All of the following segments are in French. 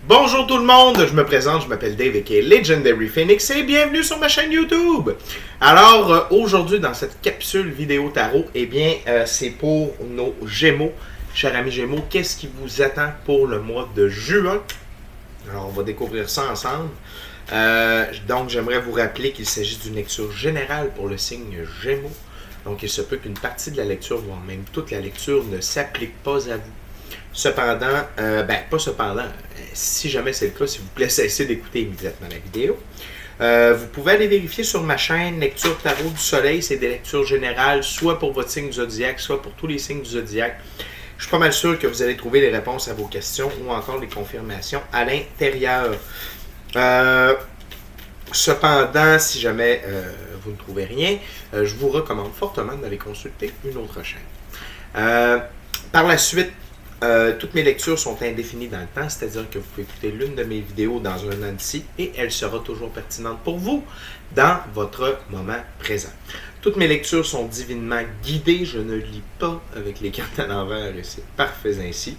Bonjour tout le monde, je me présente, je m'appelle Dave aka Legendary Phoenix et bienvenue sur ma chaîne YouTube. Alors aujourd'hui dans cette capsule vidéo tarot, c'est pour nos Gémeaux. Chers amis Gémeaux, qu'est-ce qui vous attend pour le mois de juin? Alors on va découvrir ça ensemble. Donc j'aimerais vous rappeler qu'il s'agit d'une lecture générale pour le signe Gémeaux. Donc il se peut qu'une partie de la lecture, voire même toute la lecture, ne s'applique pas à vous. Cependant, si jamais c'est le cas, s'il vous plaît, cessez d'écouter immédiatement la vidéo. Vous pouvez aller vérifier sur ma chaîne Lecture Tarot du Soleil, c'est des lectures générales, soit pour votre signe du zodiaque, soit pour tous les signes du zodiaque. Je suis pas mal sûr que vous allez trouver les réponses à vos questions ou encore les confirmations à l'intérieur. Cependant, si jamais vous ne trouvez rien, je vous recommande fortement d'aller consulter une autre chaîne. Par la suite, toutes mes lectures sont indéfinies dans le temps, c'est-à-dire que vous pouvez écouter l'une de mes vidéos dans un an d'ici et elle sera toujours pertinente pour vous dans votre moment présent. Toutes mes lectures sont divinement guidées, je ne lis pas avec les cartes à l'envers et c'est parfait ainsi.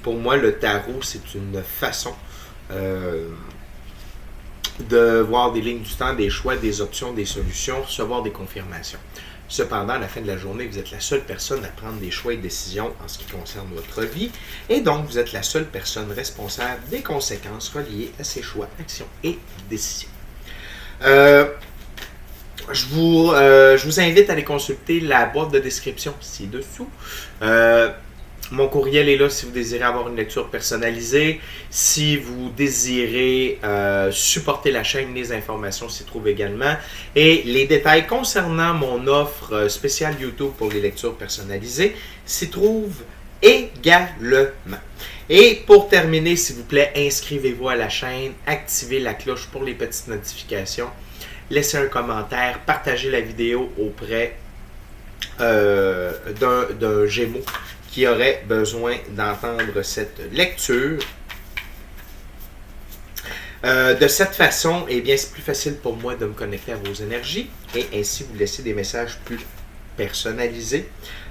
Pour moi, le tarot, c'est une façon de voir des lignes du temps, des choix, des options, des solutions, recevoir des confirmations. Cependant, à la fin de la journée, vous êtes la seule personne à prendre des choix et décisions en ce qui concerne votre vie. Et donc, vous êtes la seule personne responsable des conséquences reliées à ces choix, actions et décisions. Je vous invite à aller consulter la boîte de description ci-dessous. Mon courriel est là si vous désirez avoir une lecture personnalisée. Si vous désirez supporter la chaîne, les informations s'y trouvent également. Et les détails concernant mon offre spéciale YouTube pour les lectures personnalisées s'y trouvent également. Et pour terminer, s'il vous plaît, inscrivez-vous à la chaîne, activez la cloche pour les petites notifications, laissez un commentaire, partagez la vidéo auprès d'un Gémeaux qui aurait besoin d'entendre cette lecture. De cette façon, c'est plus facile pour moi de me connecter à vos énergies et ainsi vous laisser des messages plus personnalisés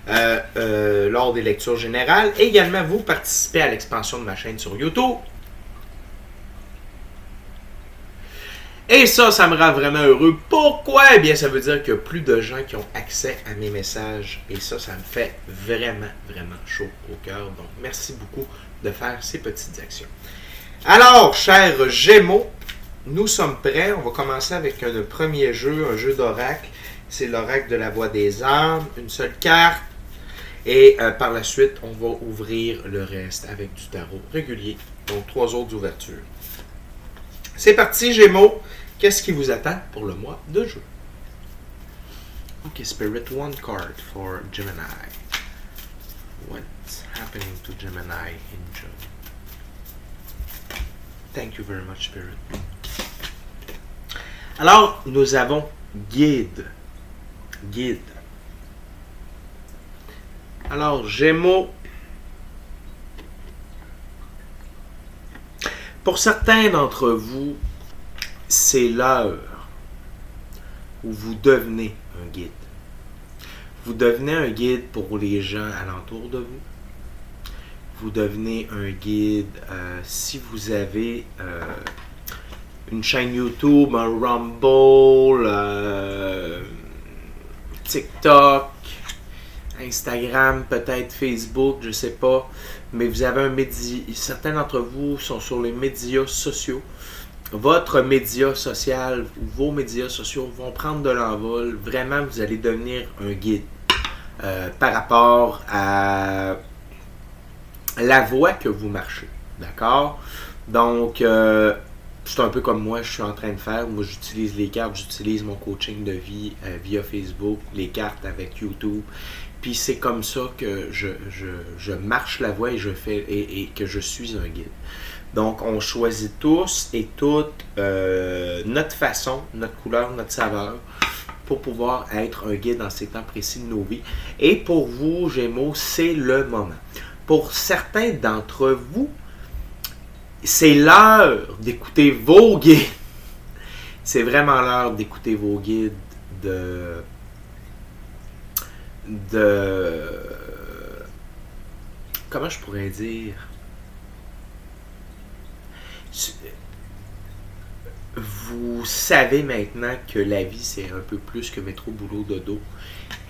lors des lectures générales. Et également, vous participez à l'expansion de ma chaîne sur YouTube. Et ça me rend vraiment heureux. Pourquoi? Ça veut dire qu'il y a plus de gens qui ont accès à mes messages. Et ça me fait vraiment, vraiment chaud au cœur. Donc, merci beaucoup de faire ces petites actions. Alors, chers Gémeaux, nous sommes prêts. On va commencer avec un premier jeu, un jeu d'oracle. C'est l'oracle de la voix des âmes. Une seule carte. Et par la suite, on va ouvrir le reste avec du tarot régulier. Donc, 3 autres ouvertures. C'est parti, Gémeaux. Qu'est-ce qui vous attend pour le mois de juin? Ok, Spirit, one card for Gemini. What's happening to Gemini in June? Thank you very much, Spirit. Alors, nous avons guide. Guide. Alors, Gémeaux. Pour certains d'entre vous, c'est l'heure où vous devenez un guide. Vous devenez un guide pour les gens alentour de vous. Vous devenez un guide si vous avez une chaîne YouTube, un Rumble, TikTok, Instagram, peut-être Facebook, je ne sais pas. Mais vous avez un média. Certains d'entre vous sont sur les médias sociaux. Votre média social ou vos médias sociaux vont prendre de l'envol. Vraiment, vous allez devenir un guide par rapport à la voie que vous marchez. D'accord? Donc, c'est un peu comme moi, je suis en train de faire. Moi, j'utilise les cartes, j'utilise mon coaching de vie via Facebook, les cartes avec YouTube. Puis c'est comme ça que je marche la voie et et que je suis un guide. Donc, on choisit tous et toutes notre façon, notre couleur, notre saveur pour pouvoir être un guide dans ces temps précis de nos vies. Et pour vous, Gémeaux, c'est le moment. Pour certains d'entre vous, c'est l'heure d'écouter vos guides. C'est vraiment l'heure d'écouter vos guides, comment je pourrais dire, Vous savez maintenant que la vie, c'est un peu plus que métro, boulot, dodo.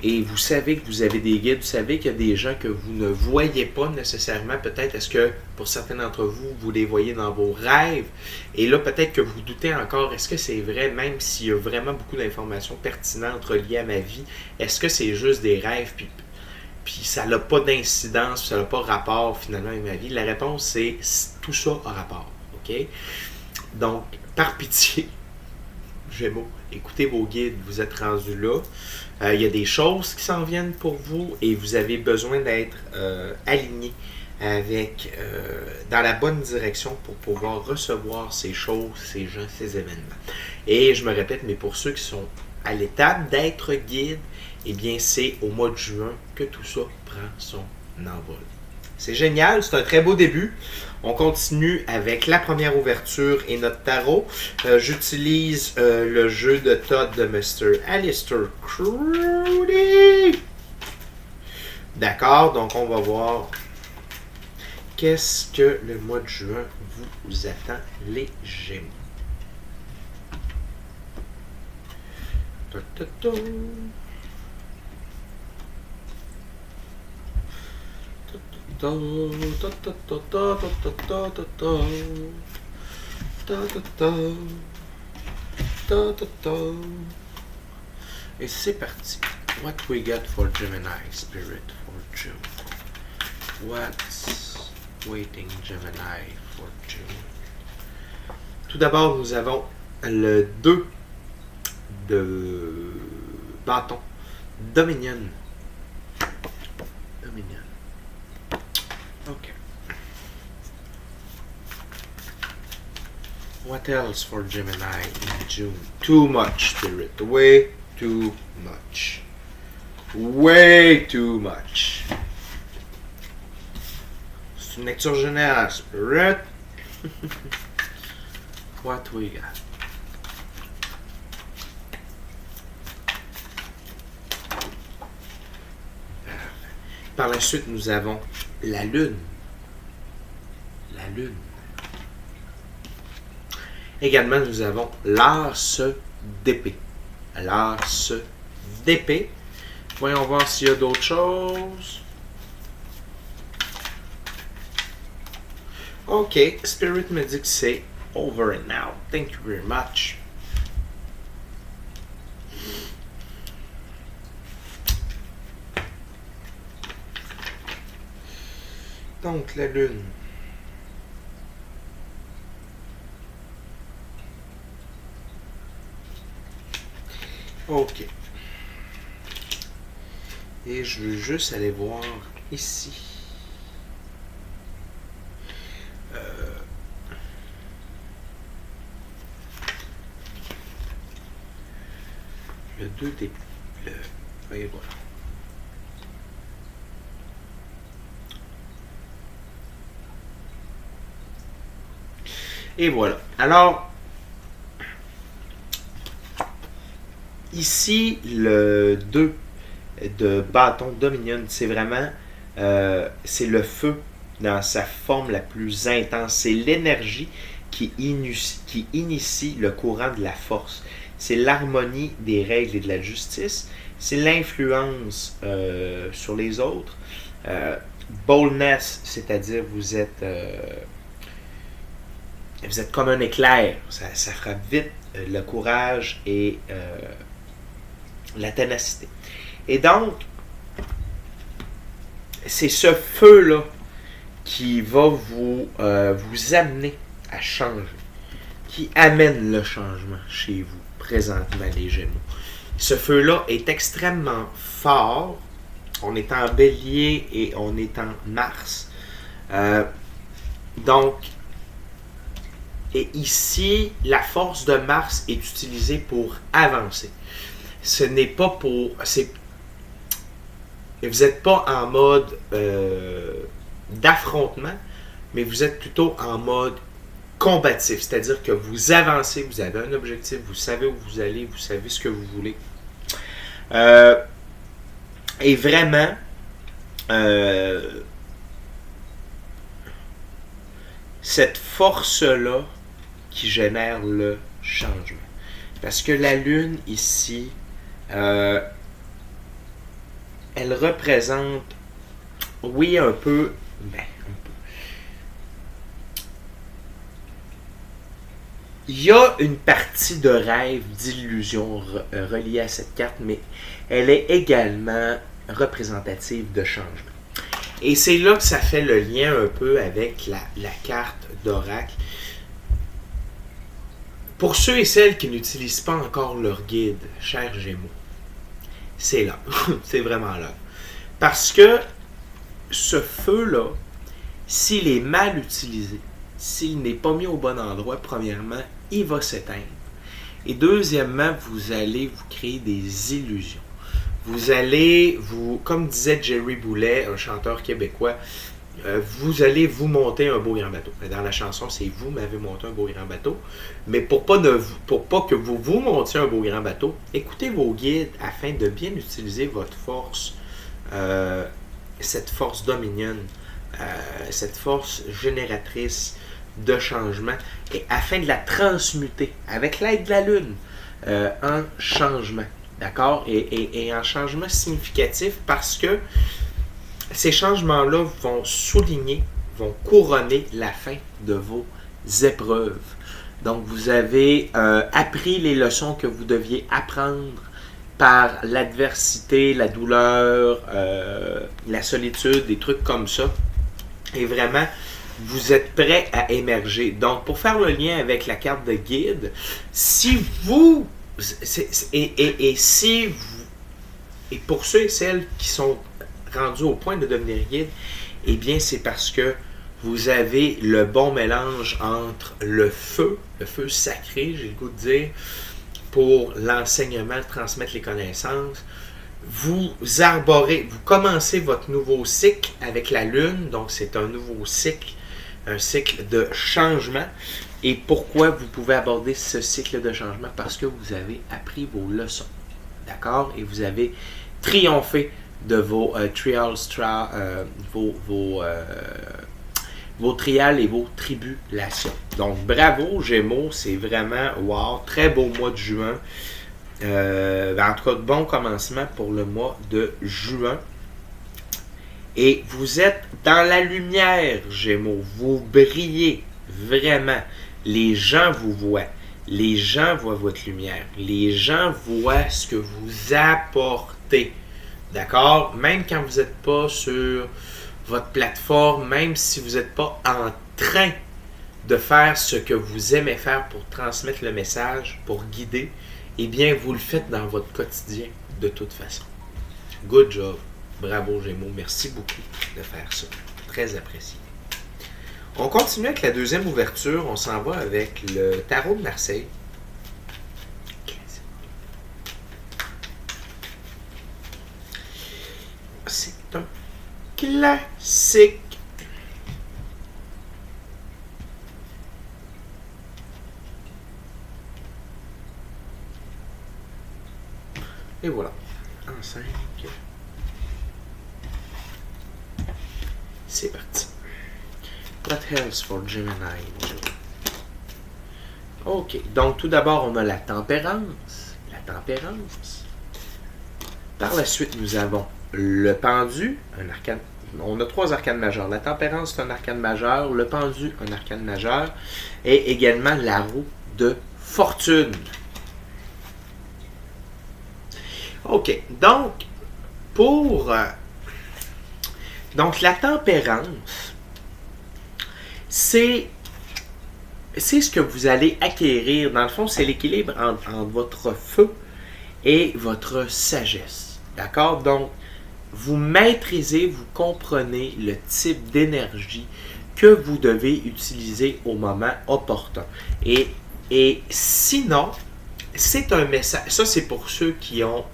Et vous savez que vous avez des guides, vous savez qu'il y a des gens que vous ne voyez pas nécessairement. Peut-être est-ce que pour certains d'entre vous, vous les voyez dans vos rêves. Et là, peut-être que vous doutez encore, est-ce que c'est vrai, même s'il y a vraiment beaucoup d'informations pertinentes reliées à ma vie, est-ce que c'est juste des rêves, puis ça n'a pas d'incidence, ça n'a pas rapport finalement avec ma vie? La réponse, c'est tout ça a rapport. OK? Donc, par pitié, Gémeaux, écoutez vos guides, vous êtes rendus là. Il y a des choses qui s'en viennent pour vous et vous avez besoin d'être aligné avec dans la bonne direction pour pouvoir recevoir ces choses, ces gens, ces événements. Et je me répète, mais pour ceux qui sont à l'étape d'être guide, eh bien c'est au mois de juin que tout ça prend son envol. C'est génial, c'est un très beau début. On continue avec la première ouverture et notre tarot. J'utilise le jeu de Todd de Mr. Alistair Crowley. D'accord, donc on va voir qu'est-ce que le mois de juin vous attend, les Gémeaux. Et c'est parti. What we got for Gemini Spirit for June? What's waiting Gemini for June? Tout d'abord, nous avons le 2 de bâton. Dominion. Okay. What else for Gemini in June? Too much, Spirit. Way too much. Way too much. C'est une lecture générale, Spirit. What we got? Par la suite, nous avons la Lune. La Lune. Également, nous avons l'As d'épée. L'As d'épée. Voyons voir s'il y a d'autres choses. Ok, Spirit me dit que c'est over and now. Thank you very much. Donc, la Lune. Ok. Et je veux juste aller voir ici. Le 2 des... Et voilà. Et voilà. Alors, ici, le 2 de bâton Dominion, c'est vraiment, c'est le feu dans sa forme la plus intense. C'est l'énergie qui initie le courant de la force. C'est l'harmonie des règles et de la justice. C'est l'influence sur les autres. Boldness, c'est-à-dire vous êtes comme un éclair. Ça frappe vite. Le courage et la ténacité. Et donc, c'est ce feu-là qui va vous amener à changer, qui amène le changement chez vous, présentement, les Gémeaux. Ce feu-là est extrêmement fort. On est en Bélier et on est en Mars. Donc, et ici, la force de Mars est utilisée pour avancer. Ce n'est pas pour... Vous n'êtes pas en mode d'affrontement, mais vous êtes plutôt en mode combatif. C'est-à-dire que vous avancez, vous avez un objectif, vous savez où vous allez, vous savez ce que vous voulez. Et vraiment, cette force-là qui génère le changement. Parce que la Lune, ici, elle représente, oui, un peu, il y a une partie de rêve, d'illusion reliée à cette carte, mais elle est également représentative de changement. Et c'est là que ça fait le lien un peu avec la carte d'oracle. Pour ceux et celles qui n'utilisent pas encore leur guide, chers Gémeaux, c'est là. C'est vraiment là. Parce que ce feu-là, s'il est mal utilisé, s'il n'est pas mis au bon endroit, premièrement, il va s'éteindre. Et deuxièmement, vous allez vous créer des illusions. Vous allez, comme disait Jerry Boulet, un chanteur québécois, vous allez vous monter un beau grand bateau. Dans la chanson, c'est vous m'avez monté un beau grand bateau. Mais pour pas que vous vous montiez un beau grand bateau, écoutez vos guides afin de bien utiliser votre force, cette force dominion, cette force génératrice de changement, et afin de la transmuter avec l'aide de la Lune en changement. D'accord? Et en changement significatif parce que ces changements-là vont souligner, vont couronner la fin de vos épreuves. Donc, vous avez appris les leçons que vous deviez apprendre par l'adversité, la douleur, la solitude, des trucs comme ça. Et vraiment, vous êtes prêt à émerger. Donc, pour faire le lien avec la carte de guide, si vous... Et pour ceux et celles qui sont rendus au point de devenir guide, eh bien, c'est parce que vous avez le bon mélange entre le feu sacré, j'ai le goût de dire, pour l'enseignement, transmettre les connaissances. Vous arborez, vous commencez votre nouveau cycle avec la Lune, donc c'est un nouveau cycle, un cycle de changement. Et pourquoi vous pouvez aborder ce cycle de changement? Parce que vous avez appris vos leçons, d'accord? Et vous avez triomphé de vos trials, vos trials et vos tribulations. Donc, bravo Gémeaux, c'est vraiment, wow, très beau mois de juin. En tout cas, bon commencement pour le mois de juin. Et vous êtes dans la lumière, Gémeaux. Vous brillez vraiment. Les gens vous voient. Les gens voient votre lumière. Les gens voient ce que vous apportez. D'accord? Même quand vous n'êtes pas sur votre plateforme, même si vous n'êtes pas en train de faire ce que vous aimez faire pour transmettre le message, pour guider, eh bien, vous le faites dans votre quotidien de toute façon. Good job. Bravo Gémeaux. Merci beaucoup de faire ça. Très apprécié. On continue avec la deuxième ouverture. On s'en va avec le tarot de Marseille. C'est un classique. Et voilà. En 5. C'est parti. What else for Gemini? Ok, donc tout d'abord, on a la tempérance. La tempérance. Par la suite, nous avons le pendu, un arcane. On a 3 arcanes majeures. La tempérance, c'est un arcane majeur. Le pendu, un arcane majeur. Et également la roue de fortune. Ok, donc, donc la tempérance, c'est ce que vous allez acquérir. Dans le fond, c'est l'équilibre entre votre feu et votre sagesse. D'accord? Donc, vous maîtrisez, vous comprenez le type d'énergie que vous devez utiliser au moment opportun. Et sinon, c'est un message. Ça, c'est pour ceux qui ont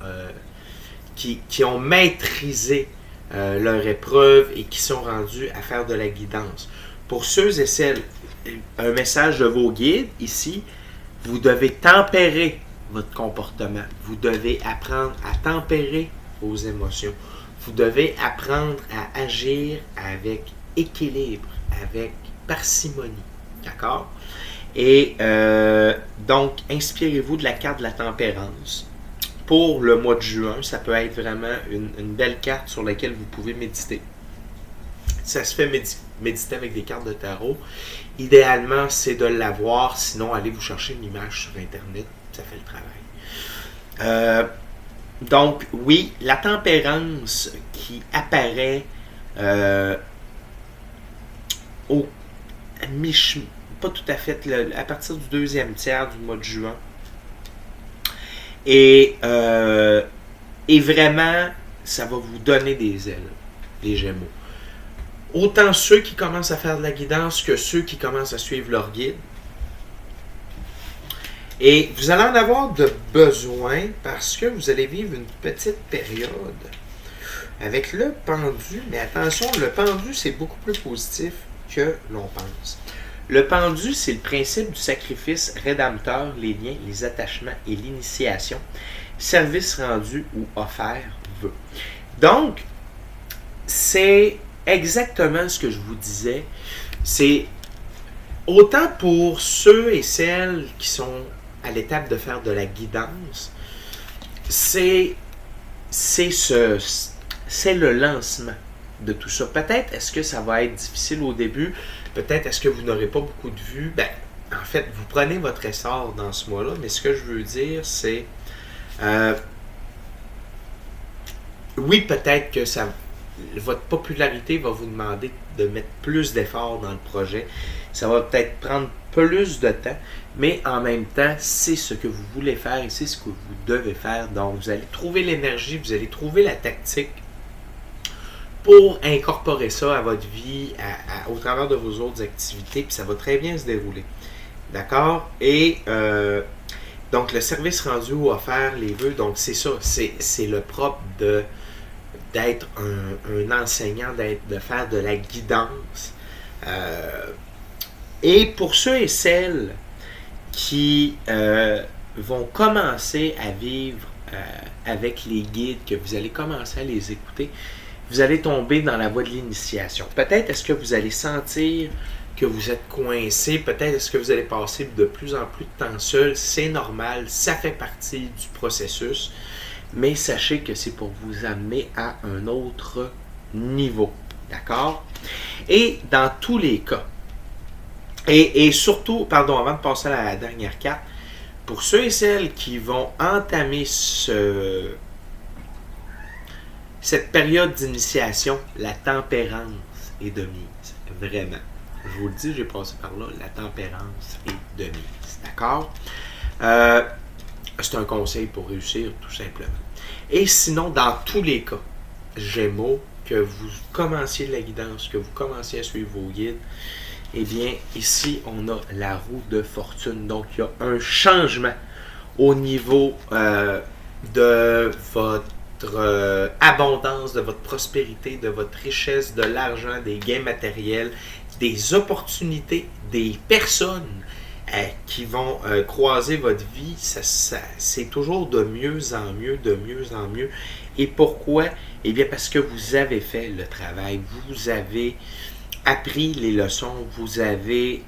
maîtrisé leur épreuve et qui sont rendus à faire de la guidance. Pour ceux et celles, un message de vos guides ici, vous devez tempérer votre comportement. Vous devez apprendre à tempérer vos émotions. Vous devez apprendre à agir avec équilibre, avec parcimonie. D'accord? Et donc, inspirez-vous de la carte de la tempérance. Pour le mois de juin, ça peut être vraiment une belle carte sur laquelle vous pouvez méditer. Ça se fait méditer avec des cartes de tarot. Idéalement, c'est de l'avoir. Sinon, allez vous chercher une image sur Internet. Ça fait le travail. Donc, oui, la tempérance qui apparaît au pas tout à fait, à partir du deuxième tiers du mois de juin. Et vraiment, ça va vous donner des ailes, les Gémeaux. Autant ceux qui commencent à faire de la guidance que ceux qui commencent à suivre leur guide. Et vous allez en avoir de besoin parce que vous allez vivre une petite période avec le pendu. Mais attention, le pendu, c'est beaucoup plus positif que l'on pense. Le pendu, c'est le principe du sacrifice rédempteur, les liens, les attachements et l'initiation. Service rendu ou offert veut. Donc, c'est exactement ce que je vous disais. C'est autant pour ceux et celles qui sont à l'étape de faire de la guidance, c'est le lancement de tout ça. Peut-être est-ce que ça va être difficile au début, peut-être est-ce que vous n'aurez pas beaucoup de vues. En fait, vous prenez votre essor dans ce mois-là, mais ce que je veux dire, c'est oui, peut-être que votre popularité va vous demander de mettre plus d'efforts dans le projet. Ça va peut-être prendre plus de temps, mais en même temps, c'est ce que vous voulez faire et c'est ce que vous devez faire. Donc, vous allez trouver l'énergie, vous allez trouver la tactique pour incorporer ça à votre vie, au travers de vos autres activités, puis ça va très bien se dérouler. D'accord? Et donc, le service rendu ou offert, les vœux, donc c'est ça, c'est le propre d'être un enseignant, de faire de la guidance. Et pour ceux et celles qui vont commencer à vivre avec les guides, que vous allez commencer à les écouter, vous allez tomber dans la voie de l'initiation. Peut-être est-ce que vous allez sentir que vous êtes coincé, peut-être est-ce que vous allez passer de plus en plus de temps seul, c'est normal, ça fait partie du processus, mais sachez que c'est pour vous amener à un autre niveau, d'accord? Et dans tous les cas, et surtout, pardon, avant de passer à la dernière carte, pour ceux et celles qui vont entamer cette période d'initiation, la tempérance est de mise. Vraiment. Je vous le dis, j'ai passé par là, la tempérance est de mise. D'accord? C'est un conseil pour réussir, tout simplement. Et sinon, dans tous les cas, Gémeaux, que vous commenciez de la guidance, que vous commenciez à suivre vos guides, eh bien, ici, on a la roue de fortune. Donc, il y a un changement au niveau de votre abondance, de votre prospérité, de votre richesse, de l'argent, des gains matériels, des opportunités, des personnes qui vont croiser votre vie. C'est toujours de mieux en mieux, de mieux en mieux. Et pourquoi? Eh bien, parce que vous avez fait le travail, vous avez appris les leçons, vous avez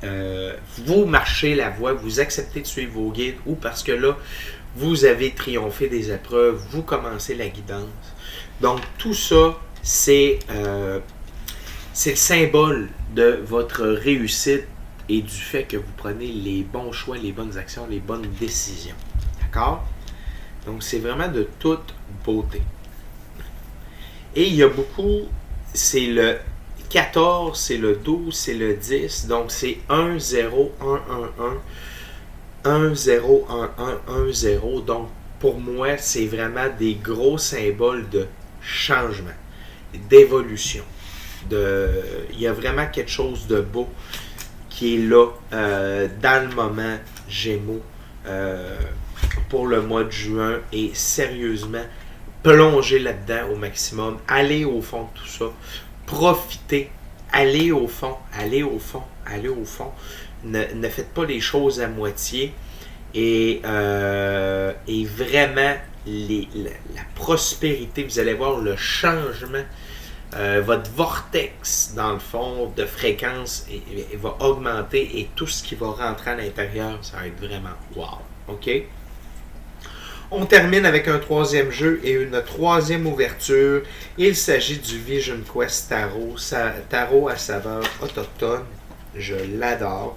vous marchez la voie, vous acceptez de suivre vos guides, ou parce que là, vous avez triomphé des épreuves, vous commencez la guidance. Donc, tout ça, c'est le symbole de votre réussite et du fait que vous prenez les bons choix, les bonnes actions, les bonnes décisions. D'accord? Donc, c'est vraiment de toute beauté. Et il y a beaucoup, c'est le 14, c'est le 12, c'est le 10, donc c'est 1, 0, 1, 1, 1, 1, 0, 1, 1, 1, 0. Donc, pour moi, c'est vraiment des gros symboles de changement, d'évolution. Il y a vraiment quelque chose de beau qui est là dans le moment Gémeaux pour le mois de juin, et sérieusement, plongez là-dedans au maximum, allez au fond de tout ça, profitez, allez au fond, allez au fond, allez au fond, ne faites pas les choses à moitié, et vraiment la prospérité, vous allez voir le changement votre vortex, dans le fond, de fréquence va augmenter et tout ce qui va rentrer à l'intérieur, ça va être vraiment wow. OK? On termine avec un troisième jeu et une troisième ouverture. Il s'agit du Vision Quest Tarot. Tarot à saveur autochtone. Je l'adore.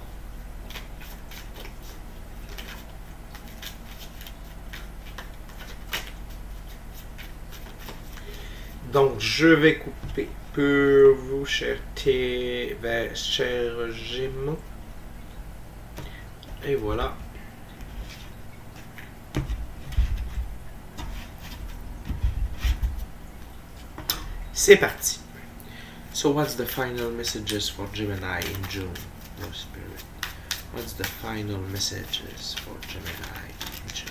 Donc, je vais couper pour vous, cher Gémeaux. Et voilà. C'est parti. So, what's the final messages for Gemini in June? No spirit. What's the final messages for Gemini in June?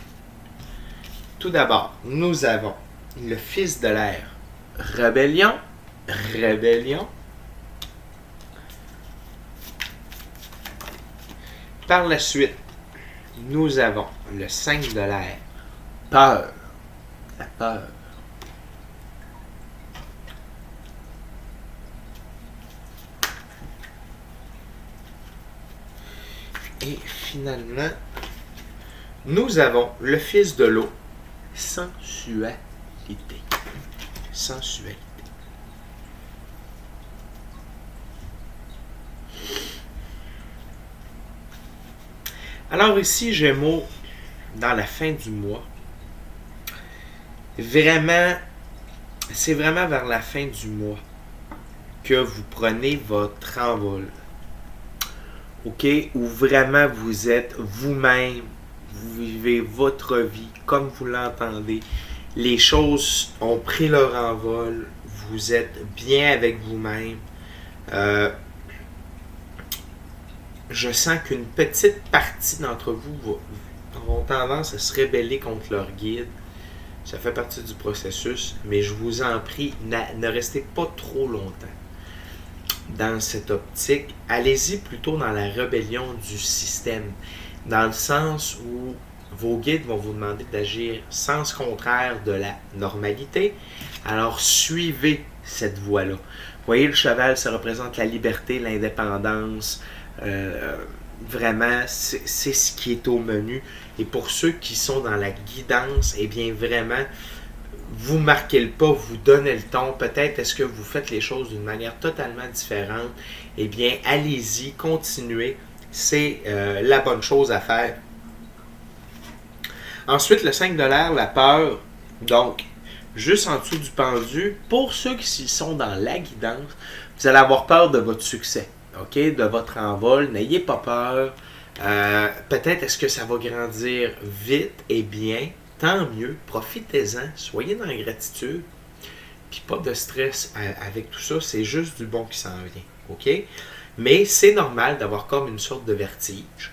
Tout d'abord, nous avons le fils de l'air. Rébellion. Rébellion. Par la suite, nous avons le 5 de l'air. Peur. La peur. Et finalement, nous avons le fils de l'eau. Sensualité. Sensualité. Alors ici, Gémeaux, dans la fin du mois, vraiment, c'est vraiment vers la fin du mois que vous prenez votre envol. OK? Où vraiment vous êtes vous-même, vous vivez votre vie comme vous l'entendez. Les choses ont pris leur envol, vous êtes bien avec vous-même. Je sens qu'une petite partie d'entre vous auront tendance à se rebeller contre leur guide. Ça fait partie du processus, mais je vous en prie, ne restez pas trop longtemps dans cette optique. Allez-y plutôt dans la rébellion du système, dans le sens où vos guides vont vous demander d'agir sens contraire de la normalité. Alors suivez cette voie-là. Vous voyez, le cheval, ça représente la liberté, l'indépendance. Vraiment, c'est ce qui est au menu. Et pour ceux qui sont dans la guidance, eh bien vraiment, vous marquez le pas, vous donnez le ton. Peut-être est-ce que vous faites les choses d'une manière totalement différente. Eh bien, allez-y, continuez. C'est la bonne chose à faire. Ensuite, le 5 de l'air, la peur. Donc, juste en dessous du pendu, pour ceux qui sont dans la guidance, vous allez avoir peur de votre succès, OK? De votre envol. N'ayez pas peur. Peut-être est-ce que ça va grandir vite et bien. Tant mieux. Profitez-en. Soyez dans la gratitude. Puis pas de stress avec tout ça. C'est juste du bon qui s'en vient, OK? Mais c'est normal d'avoir comme une sorte de vertige.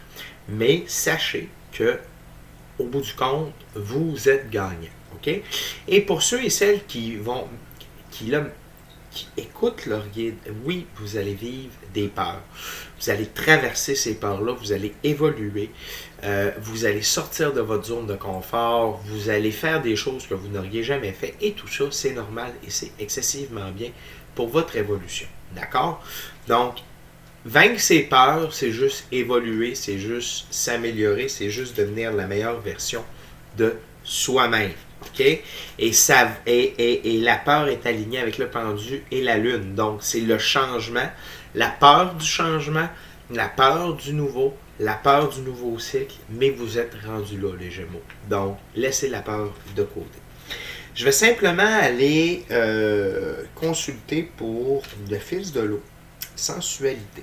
Mais sachez que au bout du compte, vous êtes gagnant. OK? Et pour ceux et celles qui écoutent leur guide, oui, vous allez vivre des peurs. Vous allez traverser ces peurs-là, vous allez évoluer, vous allez sortir de votre zone de confort, vous allez faire des choses que vous n'auriez jamais fait. Et tout ça, c'est normal et c'est excessivement bien pour votre évolution. D'accord? Donc, vaincre ses peurs, c'est juste évoluer, c'est juste s'améliorer, c'est juste devenir la meilleure version de soi-même. OK? Et la peur est alignée avec le pendu et la lune. Donc, c'est le changement, la peur du changement, la peur du nouveau, la peur du nouveau cycle, mais vous êtes rendu là, les Gémeaux. Donc, laissez la peur de côté. Je vais simplement aller consulter pour le fils de l'eau, sensualité.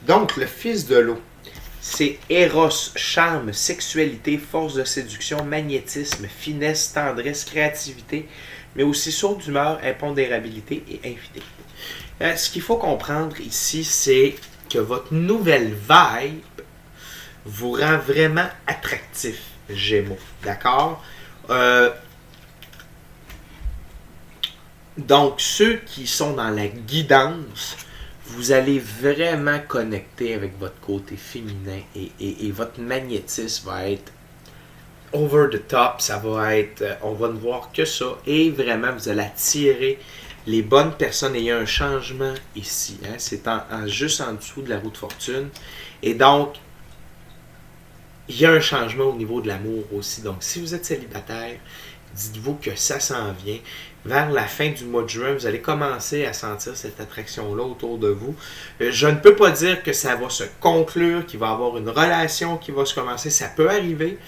Donc, le fils de l'eau, c'est Eros, charme, sexualité, force de séduction, magnétisme, finesse, tendresse, créativité, mais aussi saut d'humeur, impondérabilité et infidélité. Ce qu'il faut comprendre ici, c'est que votre nouvelle vibe vous rend vraiment attractif, Gémeaux. D'accord? Donc, ceux qui sont dans la guidance, vous allez vraiment connecter avec votre côté féminin et votre magnétisme va être over the top, ça va être, on va ne voir que ça, et vraiment, vous allez attirer les bonnes personnes, et il y a un changement ici, hein? C'est juste en dessous de la roue de fortune, et donc, il y a un changement au niveau de l'amour aussi, donc si vous êtes célibataire, dites-vous que ça s'en vient. Vers la fin du mois de juin, vous allez commencer à sentir cette attraction-là autour de vous. Je ne peux pas dire que ça va se conclure, qu'il va y avoir une relation qui va se commencer. Ça peut arriver,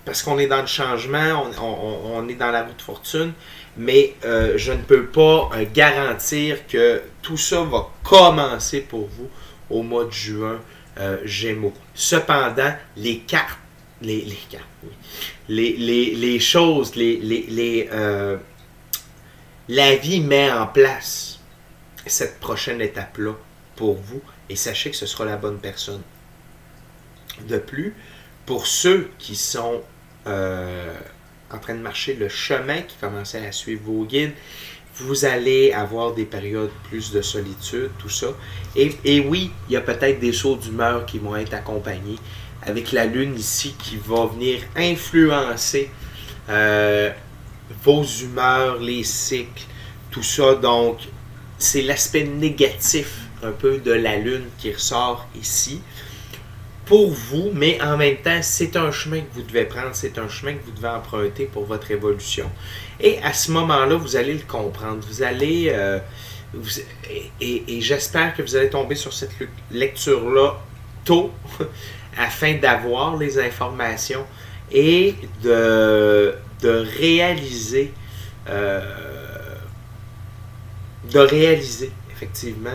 parce qu'on est dans le changement, on est dans la roue de fortune, mais je ne peux pas garantir que tout ça va commencer pour vous au mois de juin, Gémeaux. Cependant, les cartes, les cartes, oui. Les choses, la vie met en place cette prochaine étape-là pour vous, et sachez que ce sera la bonne personne. De plus, pour ceux qui sont en train de marcher le chemin, qui commençaient à suivre vos guides, vous allez avoir des périodes plus de solitude, tout ça. Et oui, il y a peut-être des sauts d'humeur qui vont être accompagnés, avec la lune ici qui va venir influencer vos humeurs, les cycles, tout ça. Donc, c'est l'aspect négatif un peu de la lune qui ressort ici pour vous, mais en même temps, c'est un chemin que vous devez prendre, c'est un chemin que vous devez emprunter pour votre évolution. Et à ce moment-là, vous allez le comprendre, vous allez... et j'espère que vous allez tomber sur cette lecture-là tôt, afin d'avoir les informations et de réaliser effectivement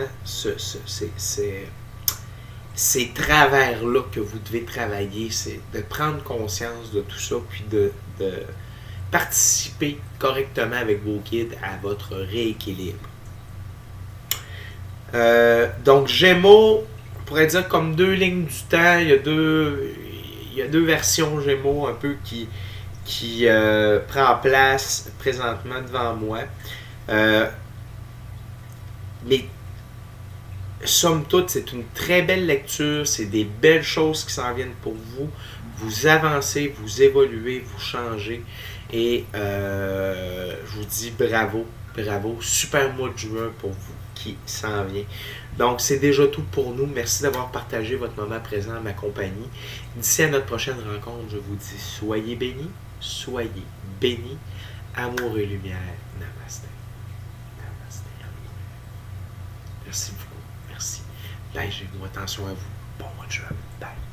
ces travers-là que vous devez travailler, c'est de prendre conscience de tout ça, puis de participer correctement avec vos guides à votre rééquilibre. Donc Gémeaux, on pourrait dire comme deux lignes du temps, il y a deux versions Gémeaux un peu qui prend place présentement devant moi. Mais somme toute, c'est une très belle lecture, c'est des belles choses qui s'en viennent pour vous. Vous avancez, vous évoluez, vous changez, et je vous dis bravo, super mois de juin pour vous qui s'en vient. Donc, c'est déjà tout pour nous. Merci d'avoir partagé votre moment présent à ma compagnie. D'ici à notre prochaine rencontre, je vous dis soyez bénis, amour et lumière. Namaste. Merci beaucoup. Merci. Là, j'ai attention à vous. Bon mois de juin. Bye.